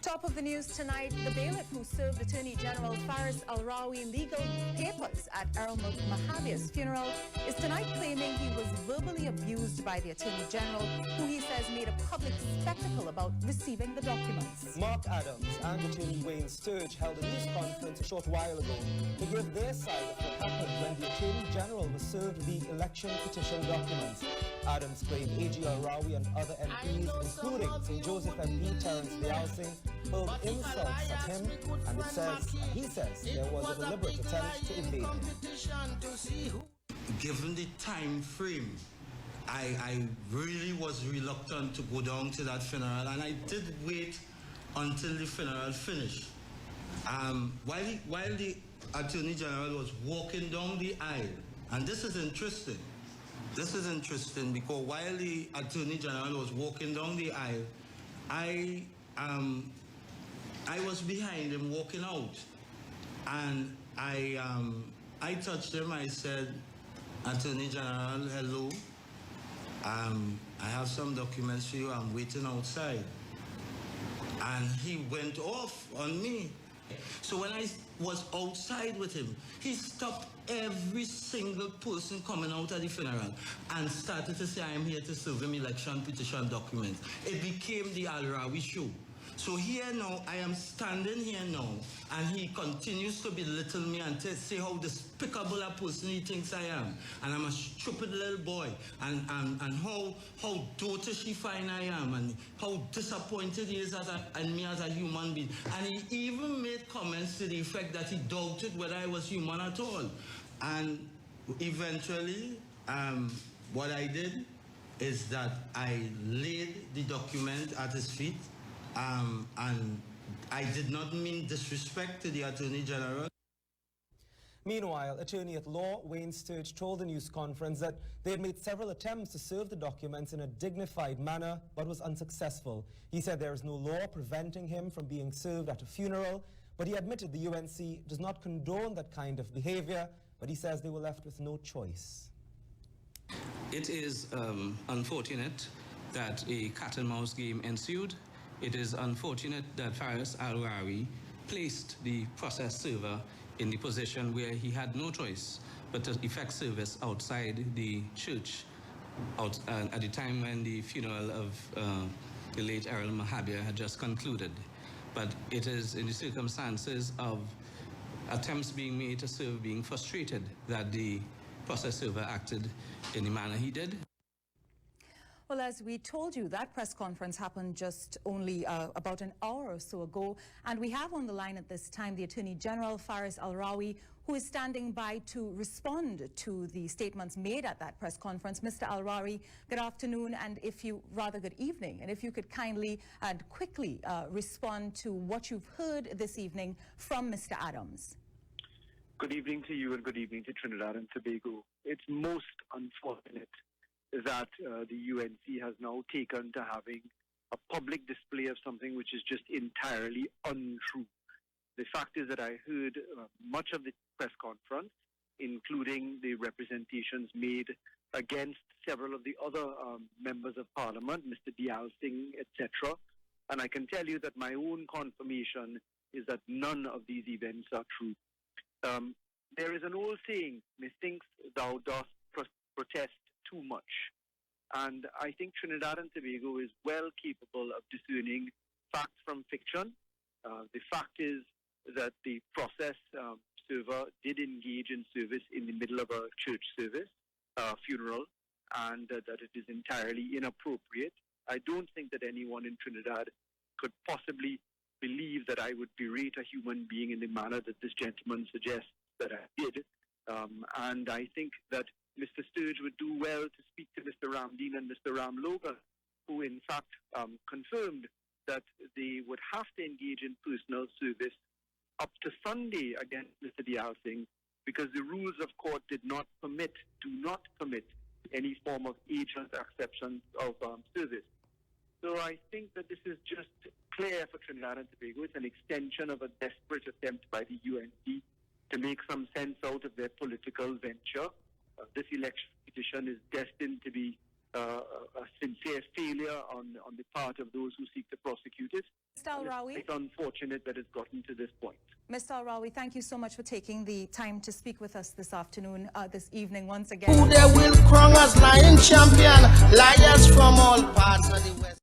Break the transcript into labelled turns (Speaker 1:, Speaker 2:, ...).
Speaker 1: Top of the news tonight, the bailiff who served Attorney General Faris Al-Rawi legal papers at Earl Mahavir's funeral is tonight claiming he was verbally abused by the Attorney General, who he says made a public spectacle about receiving the documents.
Speaker 2: Mark Adams and Attorney Wayne Sturge held a news conference a short while ago to give their side of what happened when the Attorney General was served the election petition documents. Adams claimed AG Al-Rawi and other MPs, including St. Joseph MP Terence Bialsing, hurled insults at him, and he says there was a deliberate attempt to evade him.
Speaker 3: Given the time frame, I really was reluctant to go down to that funeral, and I did wait until the funeral finished. While the Attorney General was walking down the aisle, and this is interesting. This is interesting because while the Attorney General was walking down the aisle, I was behind him walking out, and I touched him. I said, "Attorney General, hello. I have some documents for you. I'm waiting outside." And he went off on me. So when I was outside with him, he stopped every single person coming out at the funeral and started to say, "I am here to serve him election petition documents." It became the Al-Rawi show. So here now, I am standing here now, and he continues to belittle me and to say how despicable a person he thinks I am. And I'm a stupid little boy, and how dotish he find I am, and how disappointed he is in me as a human being. And he even made comments to the effect that he doubted whether I was human at all. And eventually, what I did is that I laid the document at his feet, and I did not mean disrespect to the Attorney General.
Speaker 2: Meanwhile, Attorney at Law Wayne Sturge told the news conference that they had made several attempts to serve the documents in a dignified manner, but was unsuccessful. He said there is no law preventing him from being served at a funeral, but he admitted the UNC does not condone that kind of behavior, but he says they were left with no choice.
Speaker 4: It is unfortunate that a cat and mouse game ensued. It is unfortunate that Faris Al-Rawi placed the process server in the position where he had no choice but to effect service outside the church at the time when the funeral of the late Earl Mahavir had just concluded. But it is in the circumstances of attempts being made to serve being frustrated that the process server acted in the manner he did.
Speaker 1: Well, as we told you, that press conference happened just only about an hour or so ago. And we have on the line at this time the Attorney General, Faris Al-Rawi, who is standing by to respond to the statements made at that press conference. Mr. Al-Rawi, good afternoon, and good evening. And if you could kindly and quickly respond to what you've heard this evening from Mr. Adams.
Speaker 5: Good evening to you and good evening to Trinidad and Tobago. It's most unfortunate that the UNC has now taken to having a public display of something which is just entirely untrue. The fact is that I heard much of the press conference, including the representations made against several of the other members of Parliament, Mr. Bialsing, etc. And I can tell you that my own confirmation is that none of these events are true. There is an old saying, "Methinks thou dost protest too much." And I think Trinidad and Tobago is well capable of discerning fact from fiction. The fact is that the process server did engage in service in the middle of a church service, funeral, and that it is entirely inappropriate. I don't think that anyone in Trinidad could possibly believe that I would berate a human being in the manner that this gentleman suggests that I did. And I think that Mr. Sturge would do well to speak to Mr. Ramdeen and Mr. Ram Logan, who in fact confirmed that they would have to engage in personal service up to Sunday against Mr. Bialsing, because the rules of court do not permit any form of agent acceptance of service. So I think that this is just clear for Trinidad and Tobago. It's an extension of a desperate attempt by the UNC to make some sense out of their political venture. This election petition is destined to be a sincere failure on the part of those who seek to prosecute it.
Speaker 1: Mr. Al-Rawi?
Speaker 5: It's unfortunate that it's gotten to this point.
Speaker 1: Mr. Al-Rawi, thank you so much for taking the time to speak with us this afternoon, this evening once again.
Speaker 6: Who they will crown as lion champion, lions from all parts of the West.